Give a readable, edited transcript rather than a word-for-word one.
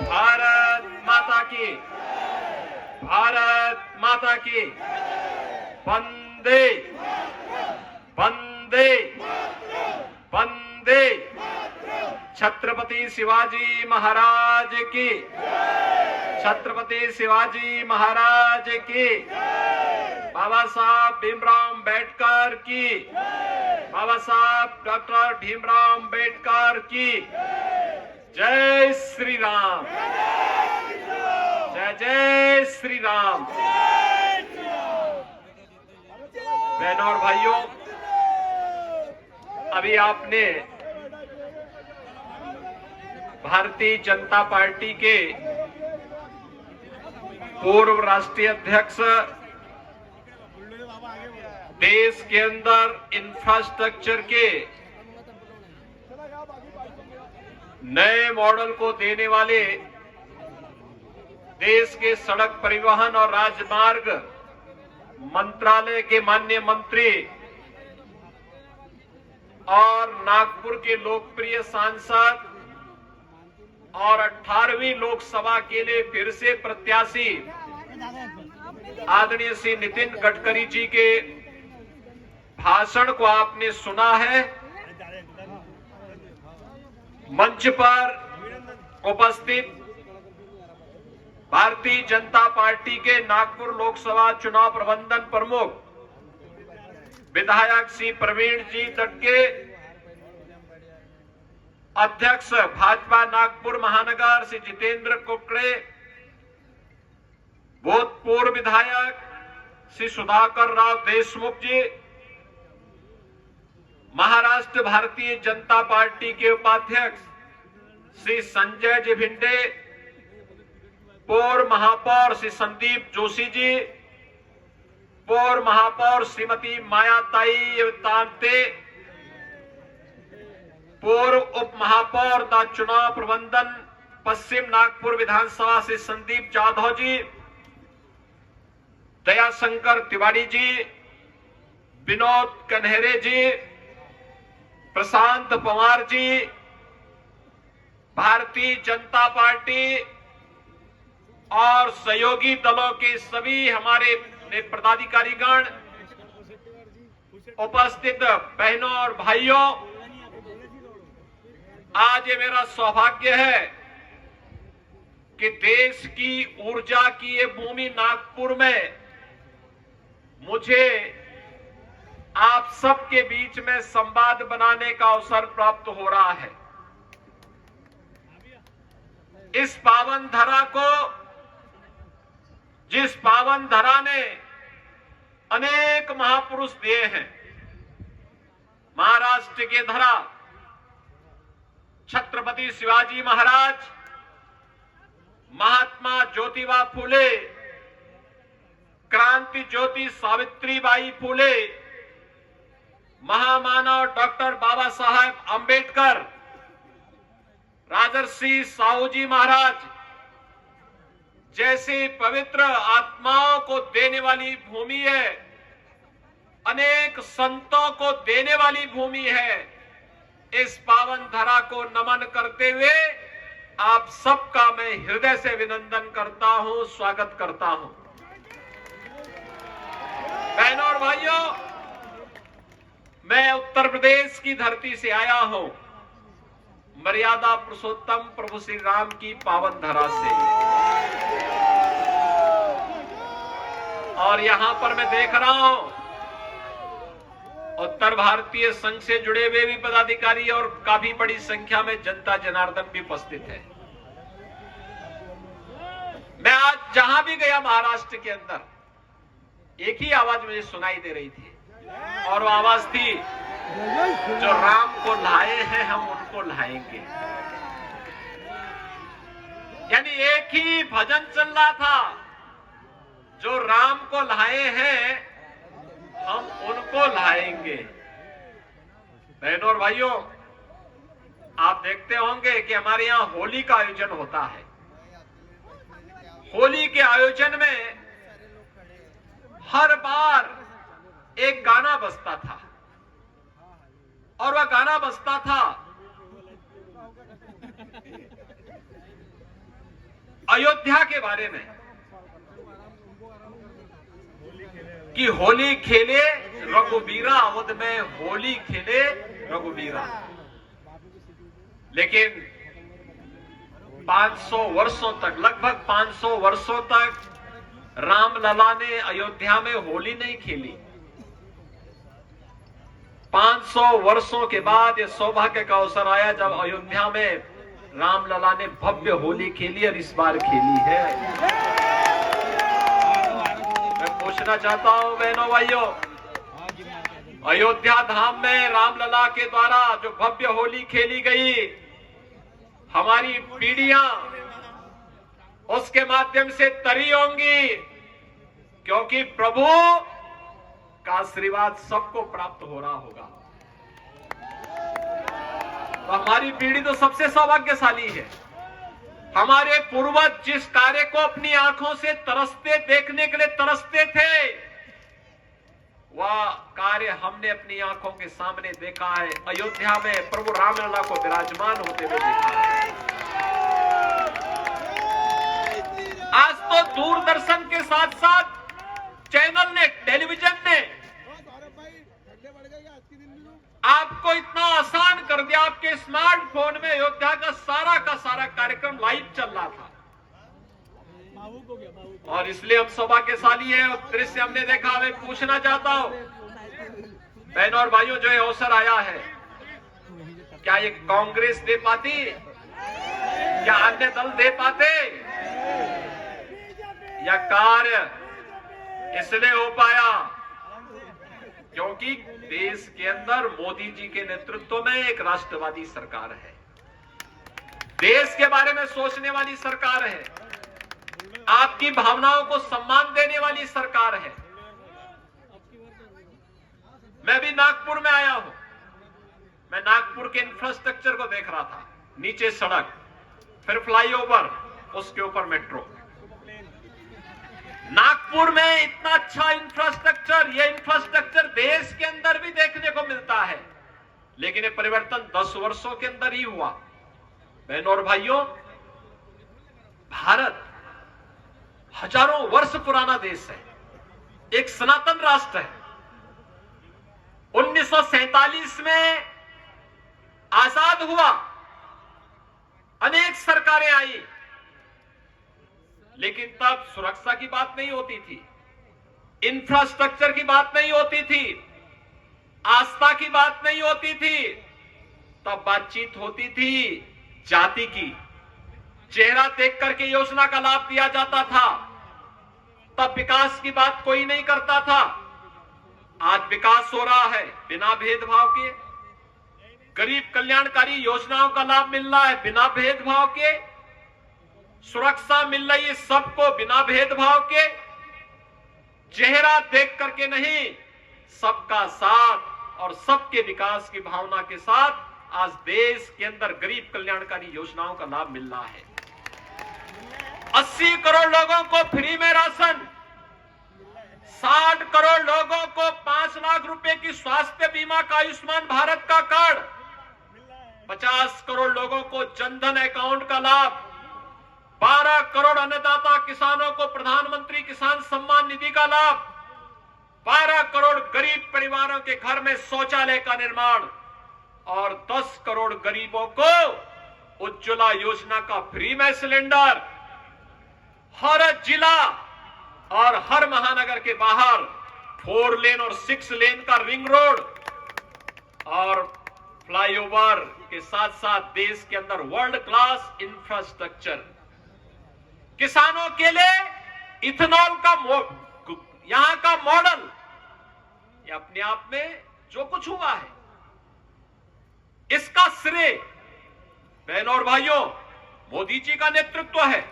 भारत माता की, भारत माता की। वंदे वंदे वंदे। छत्रपति शिवाजी महाराज की, छत्रपति शिवाजी महाराज की। बाबा साहब भीमराव अंबेडकर की, बाबा साहब डॉक्टर भीमराव अंबेडकर की। जय श्री राम, जय जय श्री राम। बहनों और भाइयों, अभी आपने भारतीय जनता पार्टी के पूर्व राष्ट्रीय अध्यक्ष, देश के अंदर इंफ्रास्ट्रक्चर के नए मॉडल को देने वाले देश के सड़क परिवहन और राजमार्ग मंत्रालय के माननीय मंत्री और नागपुर के लोकप्रिय सांसद और 18वीं लोकसभा के लिए फिर से प्रत्याशी आदरणीय श्री नितिन गडकरी जी के भाषण को आपने सुना है। मंच पर उपस्थित भारतीय जनता पार्टी के नागपुर लोकसभा चुनाव प्रबंधन प्रमुख विधायक श्री प्रवीण जी दटके, अध्यक्ष भाजपा नागपुर महानगर श्री जितेंद्र कुकड़े, भूतपूर्व विधायक श्री सुधाकर राव देशमुख जी, महाराष्ट्र भारतीय जनता पार्टी के उपाध्यक्ष श्री संजय जी भिंडे, पूर्व महापौर श्री संदीप जोशी जी, पूर्व महापौर श्रीमती मायाताई तांते, पूर्व उप महापौर द चुनाव प्रबंधन पश्चिम नागपुर विधानसभा से संदीप जाधव जी, दयाशंकर तिवारी जी, विनोद कन्हेरे जी, प्रशांत पवार जी, भारतीय जनता पार्टी और सहयोगी दलों के सभी हमारे पदाधिकारीगण, उपस्थित बहनों और भाइयों, आज ये मेरा सौभाग्य है कि देश की ऊर्जा की ये भूमि नागपुर में मुझे आप सबके बीच में संवाद बनाने का अवसर प्राप्त हो रहा है। इस पावन धरा को, जिस पावन धरा ने अनेक महापुरुष दिए हैं, महाराष्ट्र के धरा छत्रपति शिवाजी महाराज, महात्मा ज्योतिबा फूले, क्रांति ज्योति सावित्रीबाई फूले, महामानव डॉक्टर बाबा साहब अंबेडकर, राजर्षि साहू जी महाराज जैसी पवित्र आत्माओं को देने वाली भूमि है, अनेक संतों को देने वाली भूमि है। इस पावन धरा को नमन करते हुए आप सबका मैं हृदय से अभिनंदन करता हूं, स्वागत करता हूं। बहनों और भाइयों, मैं उत्तर प्रदेश की धरती से आया हूं, मर्यादा पुरुषोत्तम प्रभु श्री राम की पावन धरा से, और यहां पर मैं देख रहा हूं उत्तर भारतीय संघ से जुड़े हुए भी पदाधिकारी और काफी बड़ी संख्या में जनता जनार्दन भी उपस्थित है। मैं आज जहां भी गया महाराष्ट्र के अंदर एक ही आवाज मुझे सुनाई दे रही थी, और वो आवाज थी, जो राम को लाए हैं हम उनको लाएंगे। यानी एक ही भजन चल रहा था, जो राम को लाए हैं हम उनको लाएंगे। बहनों और भाइयों, आप देखते होंगे कि हमारे यहां होली का आयोजन होता है। होली के आयोजन में हर बार एक गाना बजता था, और वह गाना बजता था, अयोध्या के बारे में कि होली खेले रघुबीरा, अवध में होली खेले रघुबीरा। लेकिन 500 वर्षों तक, लगभग 500 वर्षों तक रामलला ने अयोध्या में होली नहीं खेली। 500 वर्षों के बाद यह सौभाग्य का अवसर आया जब अयोध्या में रामलला ने भव्य होली खेली, और इस बार खेली है। मैं पूछना चाहता हूं बहनों भाइयों, अयोध्या धाम में रामलला के द्वारा जो भव्य होली खेली गई, हमारी पीढ़ियां उसके माध्यम से तरी होंगी, क्योंकि प्रभु का आशीर्वाद सबको प्राप्त हो रहा होगा। तो हमारी पीढ़ी तो सबसे सौभाग्यशाली है। हमारे पूर्वज जिस कार्य को अपनी आंखों से तरसते, देखने के लिए तरसते थे, वह कार्य हमने अपनी आंखों के सामने देखा है। अयोध्या में प्रभु रामलला को विराजमान होते हुए देखा है। आज तो दूरदर्शन के साथ साथ चैनल ने, टेलीविजन ने आपको इतना आसान कर दिया। आपके स्मार्टफोन में अयोध्या का सारा कार्यक्रम लाइव चल रहा था, और इसलिए हम सौभाग्यशाली हैं। और दृश्य हमने देखा। मैं पूछना चाहता हूं बहनों और भाइयों, जो ये अवसर आया है, क्या ये कांग्रेस दे पाती, क्या अन्य दल दे पाते? यह कार्य इसलिए हो पाया क्योंकि देश के अंदर मोदी जी के नेतृत्व में एक राष्ट्रवादी सरकार है, देश के बारे में सोचने वाली सरकार है, आपकी भावनाओं को सम्मान देने वाली सरकार है। मैं भी नागपुर में आया हूं। मैं नागपुर के इंफ्रास्ट्रक्चर को देख रहा था। नीचे सड़क, फिर फ्लाईओवर, उसके ऊपर मेट्रो। नागपुर में इतना अच्छा इंफ्रास्ट्रक्चर, यह इंफ्रास्ट्रक्चर देश के अंदर भी देखने को मिलता है, लेकिन ये परिवर्तन 10 वर्षों के अंदर ही हुआ। बहनों और भाइयों, भारत हजारों वर्ष पुराना देश है, एक सनातन राष्ट्र है। 1947 में आजाद हुआ, अनेक सरकारें आई, लेकिन तब सुरक्षा की बात नहीं होती थी, इंफ्रास्ट्रक्चर की बात नहीं होती थी, आस्था की बात नहीं होती थी। तब बातचीत होती थी जाति की, चेहरा देख करके योजना का लाभ दिया जाता था। तब विकास की बात कोई नहीं करता था। आज विकास हो रहा है बिना भेदभाव के, गरीब कल्याणकारी योजनाओं का लाभ मिल रहा है बिना भेदभाव के, सुरक्षा मिल रही है सबको बिना भेदभाव के, चेहरा देख करके नहीं, सबका साथ और सबके विकास की भावना के साथ आज देश के अंदर गरीब कल्याणकारी योजनाओं का लाभ मिल रहा है। 80 करोड़ लोगों को फ्री में राशन, 60 करोड़ लोगों को 5 लाख रुपए की स्वास्थ्य बीमा का आयुष्मान भारत का कार्ड, 50 करोड़ लोगों को जनधन अकाउंट का लाभ, 12 करोड़ अन्नदाता किसानों को प्रधानमंत्री किसान सम्मान निधि का लाभ, 12 करोड़ गरीब परिवारों के घर में शौचालय का निर्माण, और 10 करोड़ गरीबों को उज्ज्वला योजना का फ्री में सिलेंडर। हर जिला और हर महानगर के बाहर 4 लेन और 6 लेन का रिंग रोड और फ्लाईओवर के साथ साथ देश के अंदर वर्ल्ड क्लास इंफ्रास्ट्रक्चर। किसानों के लिए इथेनॉल का यहां का मॉडल, ये अपने आप में जो कुछ हुआ है, इसका श्रेय बहनों और भाइयों मोदी जी का नेतृत्व है।